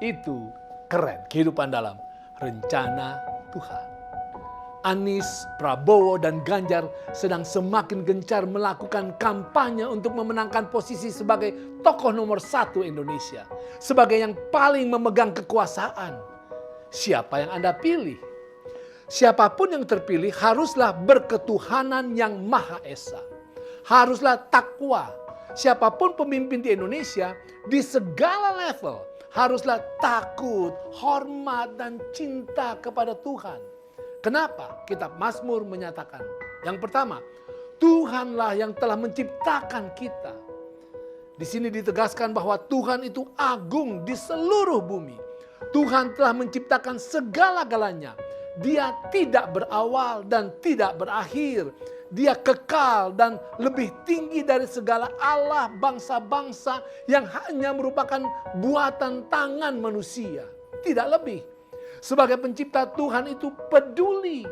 Itu keren, kehidupan dalam rencana Tuhan. Anies, Prabowo, dan Ganjar sedang semakin gencar melakukan kampanye untuk memenangkan posisi sebagai tokoh nomor 1 Indonesia. Sebagai yang paling memegang kekuasaan. Siapa yang Anda pilih? Siapapun yang terpilih haruslah berketuhanan yang Maha Esa. Haruslah takwa. Siapapun pemimpin di Indonesia di segala level haruslah takut, hormat, dan cinta kepada Tuhan. Kenapa? Kitab Mazmur menyatakan, yang pertama, Tuhanlah yang telah menciptakan kita. Di sini ditegaskan bahwa Tuhan itu agung di seluruh bumi. Tuhan telah menciptakan segala-galanya. Dia tidak berawal dan tidak berakhir. Dia kekal dan lebih tinggi dari segala Allah bangsa-bangsa yang hanya merupakan buatan tangan manusia. Tidak lebih. Sebagai pencipta, Tuhan itu peduli.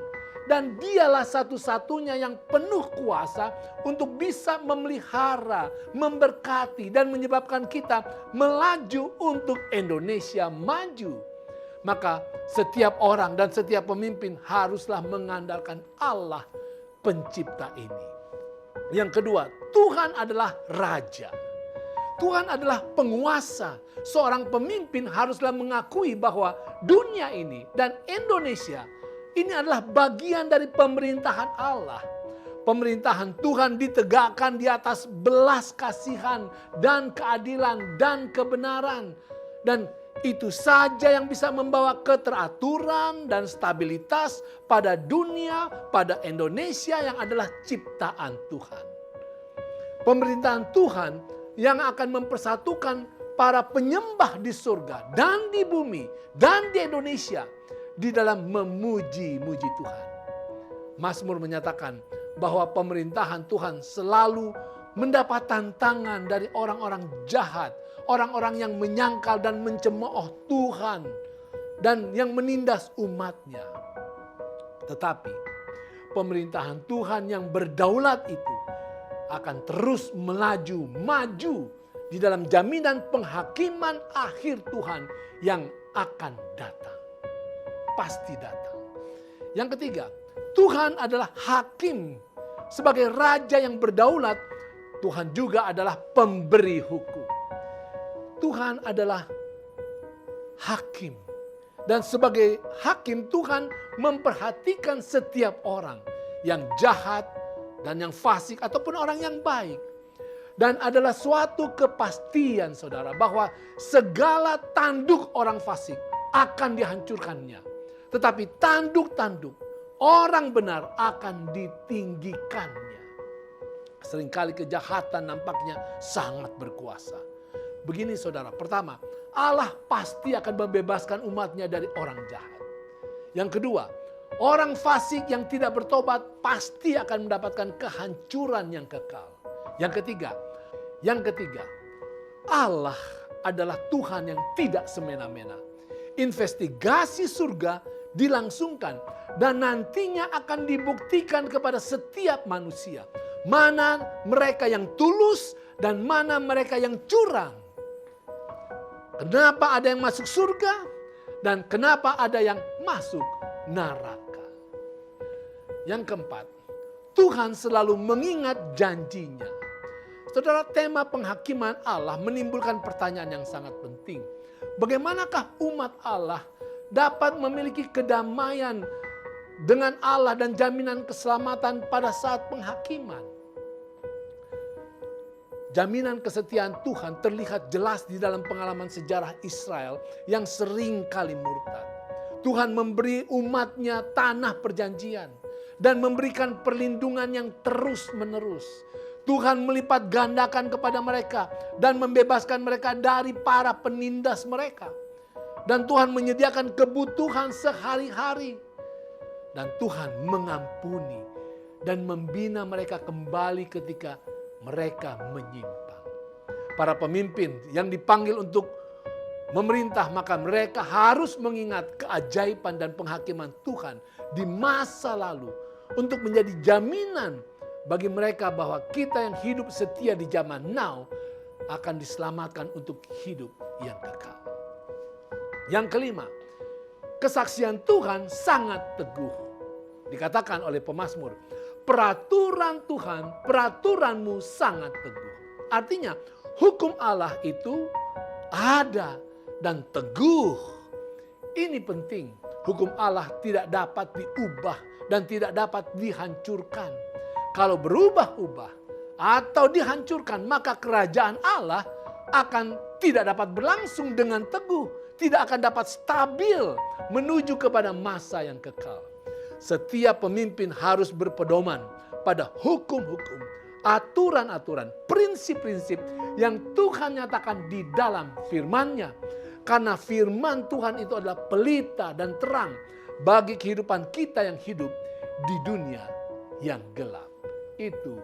Dan dialah satu-satunya yang penuh kuasa untuk bisa memelihara, memberkati, dan menyebabkan kita melaju untuk Indonesia maju. Maka setiap orang dan setiap pemimpin haruslah mengandalkan Allah pencipta ini. Yang kedua, Tuhan adalah Raja. Tuhan adalah penguasa. Seorang pemimpin haruslah mengakui bahwa dunia ini dan Indonesia ini adalah bagian dari pemerintahan Allah. Pemerintahan Tuhan ditegakkan di atas belas kasihan dan keadilan dan kebenaran. Dan itu saja yang bisa membawa keteraturan dan stabilitas pada dunia, pada Indonesia yang adalah ciptaan Tuhan. Pemerintahan Tuhan yang akan mempersatukan para penyembah di surga dan di bumi dan di Indonesia di dalam memuji-muji Tuhan. Mazmur menyatakan bahwa pemerintahan Tuhan selalu mendapat tantangan dari orang-orang jahat, orang-orang yang menyangkal dan mencemooh Tuhan dan yang menindas umatnya. Tetapi pemerintahan Tuhan yang berdaulat itu akan terus maju di dalam jaminan penghakiman akhir Tuhan yang akan datang. Pasti datang. Yang ketiga, Tuhan adalah hakim. Sebagai raja yang berdaulat, Tuhan juga adalah pemberi hukum. Tuhan adalah hakim. Dan sebagai hakim, Tuhan memperhatikan setiap orang yang jahat dan yang fasik ataupun orang yang baik. Dan adalah suatu kepastian saudara bahwa segala tanduk orang fasik akan dihancurkannya. Tetapi tanduk-tanduk orang benar akan ditinggikannya. Seringkali kejahatan nampaknya sangat berkuasa. Begini saudara, pertama, Allah pasti akan membebaskan umatnya dari orang jahat. Yang kedua, orang fasik yang tidak bertobat pasti akan mendapatkan kehancuran yang kekal. Yang ketiga, Allah adalah Tuhan yang tidak semena-mena. Investigasi surga dilangsungkan dan nantinya akan dibuktikan kepada setiap manusia. Mana mereka yang tulus dan mana mereka yang curang. Kenapa ada yang masuk surga dan kenapa ada yang masuk neraka. Yang keempat, Tuhan selalu mengingat janjinya. Saudara, tema penghakiman Allah menimbulkan pertanyaan yang sangat penting. Bagaimanakah umat Allah dapat memiliki kedamaian dengan Allah dan jaminan keselamatan pada saat penghakiman? Jaminan kesetiaan Tuhan terlihat jelas di dalam pengalaman sejarah Israel yang sering kali murtad. Tuhan memberi umatnya tanah perjanjian dan memberikan perlindungan yang terus menerus. Tuhan melipat gandakan kepada mereka dan membebaskan mereka dari para penindas mereka. Dan Tuhan menyediakan kebutuhan sehari-hari. Dan Tuhan mengampuni dan membina mereka kembali ketika mereka menyimpang. Para pemimpin yang dipanggil untuk memerintah, maka mereka harus mengingat keajaiban dan penghakiman Tuhan di masa lalu untuk menjadi jaminan bagi mereka bahwa kita yang hidup setia di zaman now akan diselamatkan untuk hidup yang kekal. Yang kelima, kesaksian Tuhan sangat teguh. Dikatakan oleh pemazmur, peraturan Tuhan, peraturanmu sangat teguh. Artinya, hukum Allah itu ada dan teguh. Ini penting. Hukum Allah tidak dapat diubah dan tidak dapat dihancurkan. Kalau berubah-ubah atau dihancurkan, maka kerajaan Allah akan tidak dapat berlangsung dengan teguh. Tidak akan dapat stabil menuju kepada masa yang kekal. Setiap pemimpin harus berpedoman pada hukum-hukum, aturan-aturan, prinsip-prinsip yang Tuhan nyatakan di dalam firman-Nya. Karena firman Tuhan itu adalah pelita dan terang bagi kehidupan kita yang hidup di dunia yang gelap. Itu